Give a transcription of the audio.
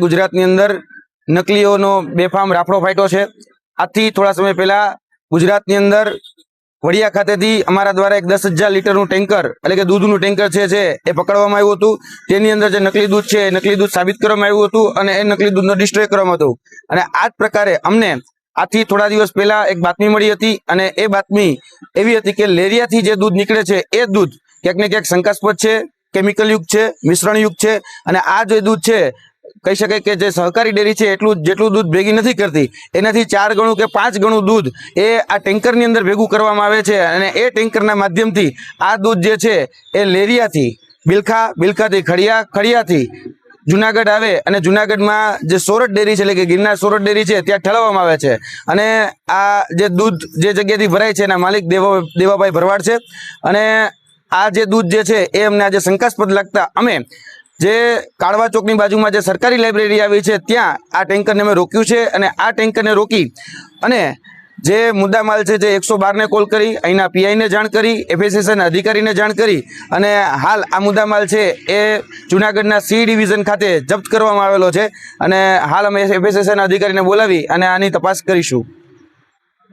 ગુજરાતની અંદર નકલીઓનો બેફામ રાફડો ફાટ્યો છે। આજથી થોડા સમય પહેલા ગુજરાતની અંદર વડિયા ખાતેથી અમારા દ્વારા એક 10,000 લીટરનું ટેન્કર એટલે કે દૂધનું ટેન્કર છે એ પકડવામાં આવ્યું હતું। તેની અંદર જે નકલી દૂધ છે એ નકલી દૂધ સાબિત કરવામાં આવ્યું હતું અને એ નકલી દૂધનો ડિસ્ટ્રોય કરવામાં હતું। અને આ જ પ્રકારે અમને આથી થોડા દિવસ પહેલા એક બાતમી મળી હતી અને એ બાતમી એવી હતી કે લેરિયાથી જે દૂધ નીકળે છે એ દૂધ ક્યાંક ને ક્યાંક શંકાસ્પદ છે, કેમિકલ યુક્ત છે, મિશ્રણ યુક્ત છે। અને આ જે દૂધ છે કહી શકાય કે જે સહકારી ડેરી છે જેટલું દૂધ ભેગી નથી કરતી એનાથી 4 ગણું કે 5 ગણું દૂધ એ આ ટેન્કરની અંદર ભેગું કરવામાં આવે છે। અને એ ટેન્કરના માધ્યમથી આ દૂધ જે છે એ લેરિયાથી બિલખાથી ખડિયાથી જુનાગઢ આવે અને જુનાગઢમાં જે સોરઠ ડેરી છે એટલે કે ગિરનાર સોરઠ ડેરી છે ત્યાં ઠલવવામાં આવે છે। અને આ જે દૂધ જે જગ્યાથી ભરાય છે એના માલિક દેવાભાઈ ભરવાડ છે। અને આ જે દૂધ જે છે એ અમને આજે શંકાસ્પદ લાગતા અમે જે કાળવા ચોકની બાજુમાં જે સરકારી લાઇબ્રેરી આવી છે ત્યાં આ ટેન્કરને અમે રોક્યું છે। અને આ ટેન્કરને રોકી અને જે મુદ્દામાલ છે જે 112ને કોલ કરી અહીંના પીઆઈને જાણ કરી, એફએસએસના અધિકારીને જાણ કરી અને હાલ આ મુદ્દામાલ છે એ જુનાગઢના સી ડિવિઝન ખાતે જપ્ત કરવામાં આવેલો છે। અને હાલ અમે એફએસએસના અધિકારીને બોલાવી અને આની તપાસ કરીશું।